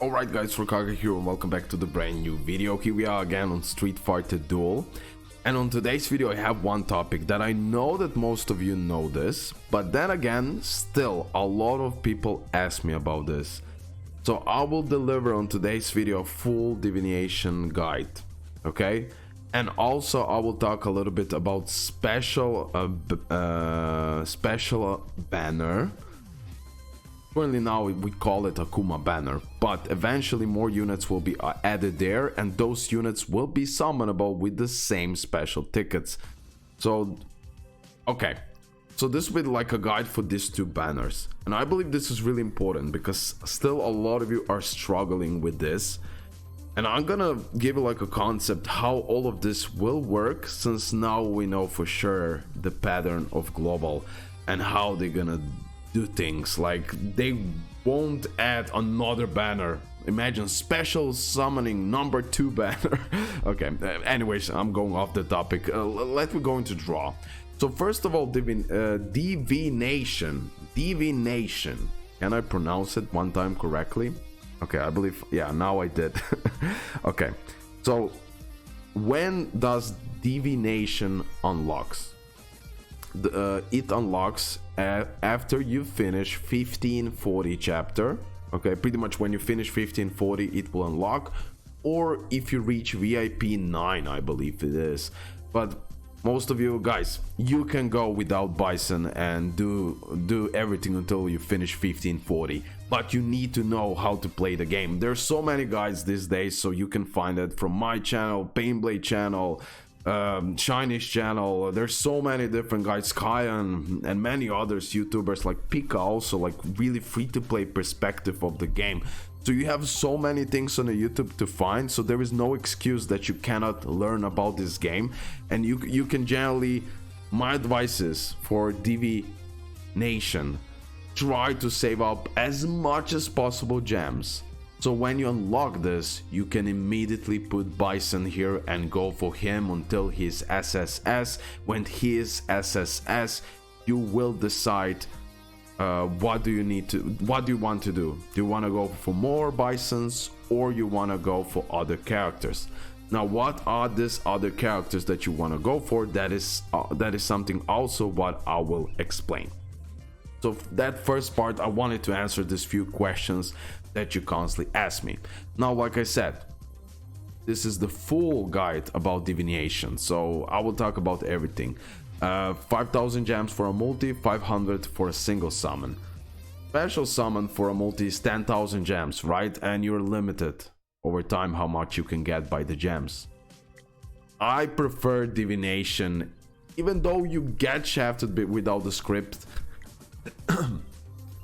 Alright guys, RoKage here and welcome back to the brand new video. Here we are again on Street Fighter Duel. And on today's video I have one topic that I know that most of you know this, but then again, still a lot of people ask me about this. So I will deliver on today's video a full divination guide, okay? And also I will talk a little bit about special banner. Currently now we call it Akuma banner, but eventually more units will be added there, and those units will be summonable with the same special tickets. So, okay, so this will be like a guide for these two banners, and I believe this is really important because still a lot of you are struggling with this, and I'm gonna give you like a concept how all of this will work, since now we know for sure the pattern of global and how they're gonna do things. Like they won't add another banner. Imagine special summoning number 2 banner. Okay, anyways, I'm going off the topic. Let me go into draw. So first of all, divination. Can I pronounce it one time correctly? Okay, I believe, yeah, now I did. Okay, so when does divination unlocks? It unlocks after you finish 1540 chapter. Okay, pretty much when you finish 1540 it will unlock, or if you reach VIP 9, I believe it is. But most of you guys, you can go without Bison and do everything until you finish 1540, but you need to know how to play the game. There's so many guides these days, so you can find it from my channel, Painblade channel, Shiny's channel. There's so many different guys, Kyan and many others YouTubers like Pika, also like really free to play perspective of the game. So you have so many things on the YouTube to find, so there is no excuse that you cannot learn about this game. And you can generally, my advice is for divination, try to save up as much as possible gems. So when you unlock this, you can immediately put Bison here and go for him until he's SSS. When he is SSS, you will decide what do you want to do. Do you want to go for more Bisons, or you want to go for other characters? Now, what are these other characters that you want to go for? That is something also what I will explain. So that first part, I wanted to answer these few questions that you constantly ask me. Now, like I said, this is the full guide about divination, so I will talk about everything. 5,000 gems for a multi, 500 for a single summon. Special summon for a multi is 10,000 gems, right? And you're limited over time how much you can get by the gems. I prefer divination, even though you get shafted without the script,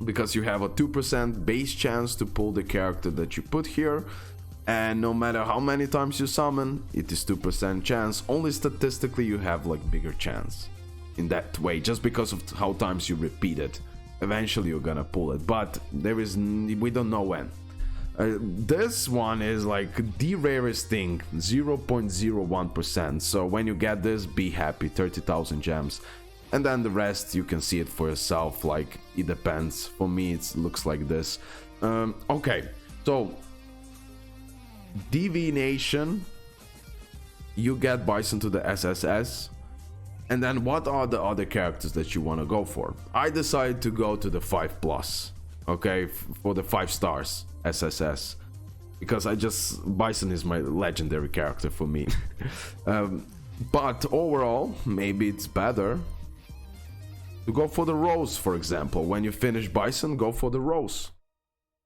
because you have a 2% base chance to pull the character that you put here, and no matter how many times you summon, it is 2% chance. Only statistically you have like bigger chance in that way, just because of how times you repeat it. Eventually you're gonna pull it, but we don't know when. This one is like the rarest thing, 0.01%. So when you get this, be happy. 30,000 gems. And then the rest, you can see it for yourself, like it depends. For me, it looks like this. Okay, so divination, you get Bison to the SSS. And then what are the other characters that you want to go for? I decided to go to the 5+, okay, for the 5 stars SSS, because Bison is my legendary character for me. But overall, maybe it's better to go for the Rose, for example. When you finish Bison, go for the Rose.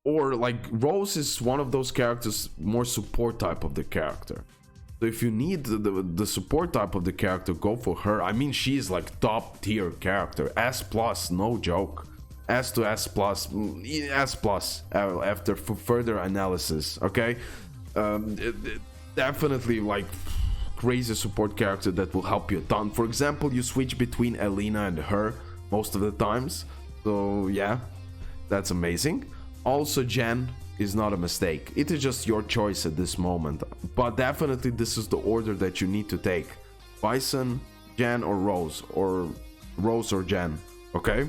Or like Rose is one of those characters, more support type of the character. So if you need the support type of the character, go for her. I mean, she's like top tier character. S+, no joke. S to S+, S+, after further analysis, okay? Definitely like crazy support character that will help you a ton. For example, you switch between Elena and her most of the times, so yeah, that's amazing. Also, Jen is not a mistake. It is just your choice at this moment, but definitely this is the order that you need to take: Bison, Jen, or Rose or Jen, okay?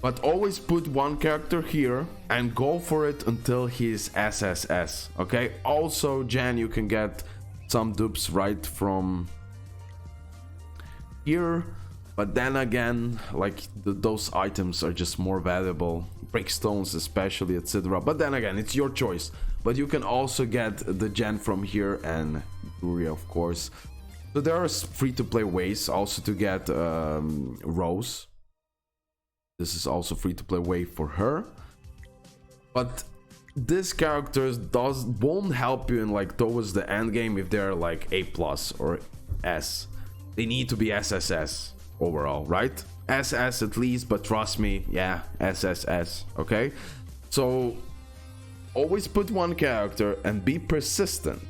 But always put one character here and go for it until he's SSS, okay? Also, Jan, you can get some dupes right from here, but then again, like those items are just more valuable, breakstones especially, etc. But then again, it's your choice. But you can also get the Jan from here and Yuri, of course. So there are free-to-play ways also to get Rose. This is also free-to-play way for her. But these characters won't help you in like towards the end game if they're like A+ or S. They need to be SSS overall, right? SS at least, but trust me, yeah, SSS, okay? So always put one character and be persistent.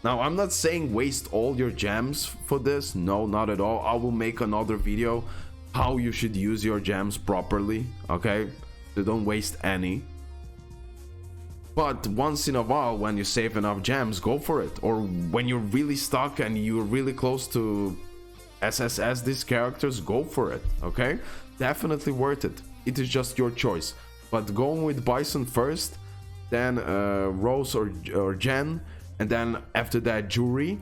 Now, I'm not saying waste all your gems for this. No, not at all. I will make another video how you should use your gems properly, okay? So don't waste any. But once in a while, when you save enough gems, go for it. Or when you're really stuck and you're really close to SSS these characters, go for it, okay? Definitely worth it. It is just your choice. But going with Bison first, then Rose or Jen, and then after that Yuri.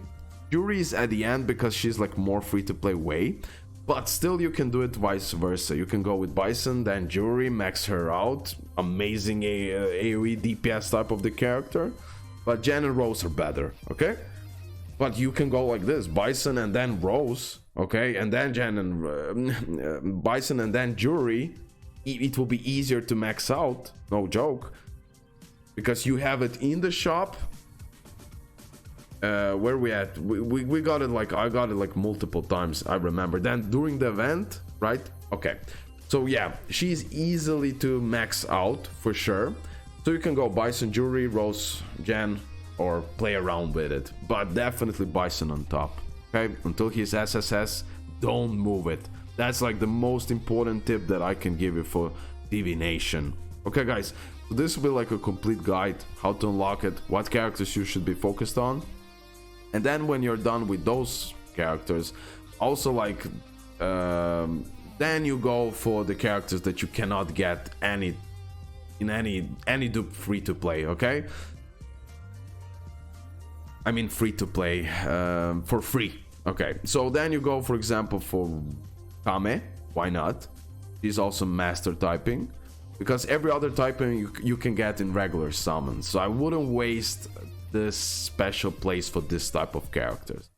Yuri is at the end because she's like more free to play way, but still you can do it vice versa. You can go with Bison, then Yuri, max her out, amazing AoE DPS type of the character, but Jen and Rose are better, okay? But you can go like this, Bison and then Rose, okay, and then Jen and Bison and then Yuri. It will be easier to max out, no joke, because you have it in the shop. Where we at? We got it like, I got it like multiple times, I remember. Then during the event, right? Okay, so yeah, she's easily to max out for sure. So you can go Bison, Yuri, Rose, Jen, or play around with it, but definitely Bison on top, okay? Until he's SSS, don't move it. That's like the most important tip that I can give you for Divination. Okay guys, so this will be like a complete guide how to unlock it, what characters you should be focused on, and then when you're done with those characters, also like then you go for the characters that you cannot get any dupe free to play, okay? I mean free to play for free. Okay, so then you go, for example, for Kame. Why not? She's also master typing, because every other typing you can get in regular summons. So I wouldn't waste this special place for this type of characters,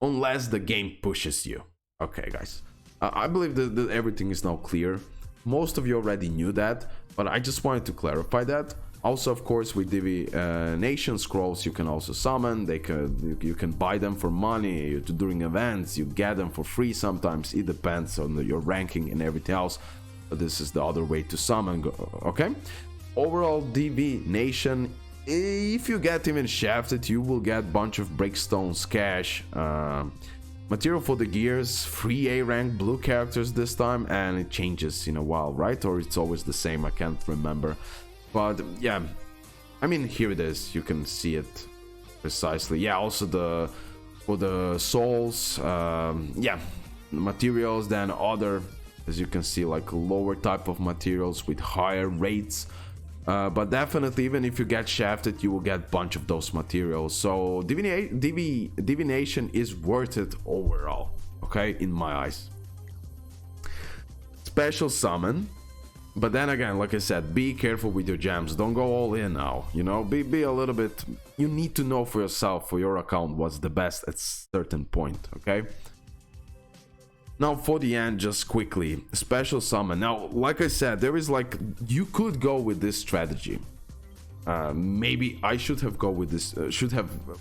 unless the game pushes you. Okay, guys. I believe that everything is now clear. Most of you already knew that, but I just wanted to clarify that. Also, of course, with Divination scrolls, you can also summon. You can buy them for money during events. You get them for free sometimes. It depends on your ranking and everything else. But this is the other way to summon. Okay. Overall, Divination, if you get even shafted, you will get a bunch of breakstones, cash, material for the gears, free A rank blue characters this time, and it changes in a while, right? Or it's always the same. I can't remember. But yeah, I mean, here it is. You can see it precisely. Yeah, also for the souls, yeah, materials, then other, as you can see, like lower type of materials with higher rates. But definitely, even if you get shafted, you will get a bunch of those materials. So Divination is worth it overall, okay, in my eyes. Special summon. But then again, like I said, be careful with your gems. Don't go all in now, you know, be a little bit, you need to know for yourself, for your account, what's the best at certain point, okay? Now for the end, just quickly, special summon. Now, like I said, there is like, you could go with this strategy. Maybe I should have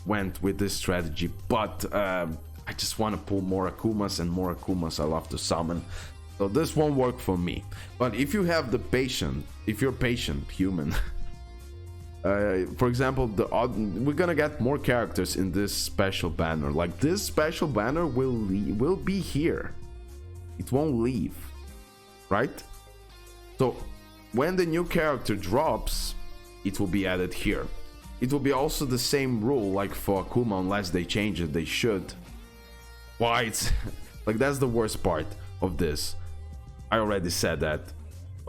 went with this strategy, but I just want to pull more Akumas, and more Akumas I love to summon. So this won't work for me. But if you have the patience, if you're patient human, for example, we're gonna get more characters in this special banner. Like this special banner will be here. It won't leave, right? So when the new character drops, it will be added here. It will be also the same rule like for Akuma, unless they change it. They should. Why? It's like, that's the worst part of this. I already said that,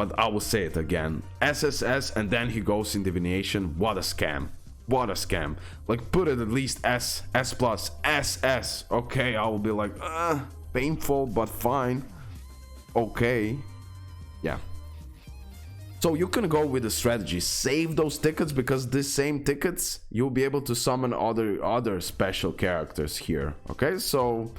but I will say it again. SSS and then he goes in divination. What a scam. What a scam. Like, put it at least S, S plus, SS. Okay, I will be like, painful, but fine. Okay. Yeah. So you can go with the strategy, save those tickets, because these same tickets, you'll be able to summon other special characters here. Okay, so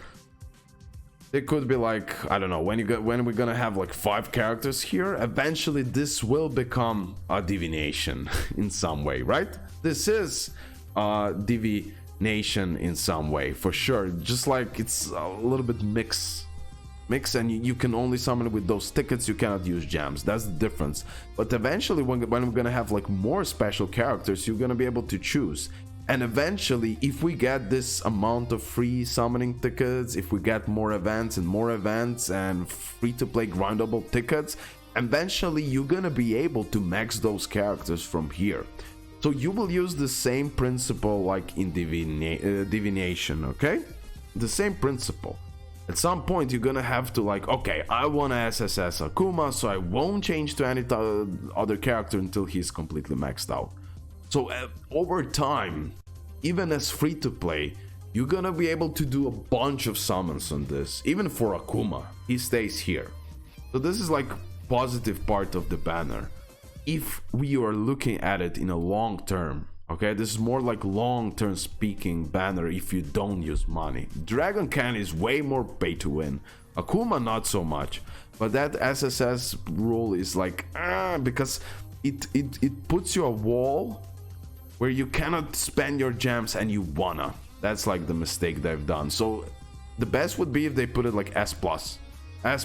it could be like, I don't know, when we're gonna have like 5 characters here, eventually this will become a divination in some way, right? This is divination in some way, for sure. Just like it's a little bit mix, and you can only summon it with those tickets. You cannot use gems. That's the difference. But eventually, when we're gonna have like more special characters, you're gonna be able to choose. And eventually, if we get this amount of free summoning tickets, if we get more events and free-to-play grindable tickets, eventually you're gonna be able to max those characters from here. So you will use the same principle like in divination, okay? The same principle. At some point you're gonna have to like, okay, I wanna SSS Akuma, so I won't change to any other character until he's completely maxed out. So over time, even as free to play, you're gonna be able to do a bunch of summons on this. Even for Akuma, he stays here. So this is like positive part of the banner. If we are looking at it in a long term, okay, this is more like long-term speaking banner if you don't use money. Dragon Can is way more pay to win. Akuma not so much. But that SSS rule is like, because it puts you a wall where you cannot spend your gems and you wanna. That's like the mistake they've done. So the best would be if they put it like S+. S+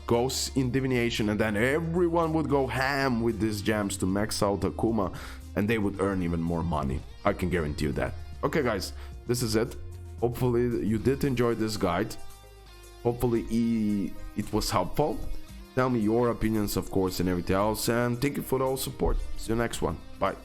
goes in divination, and then everyone would go ham with these gems to max out Akuma, and they would earn even more money. I can guarantee you that. Okay guys, this is it. Hopefully you did enjoy this guide. Hopefully it was helpful. Tell me your opinions, of course, and everything else, and thank you for the whole support. See you next one. Bye.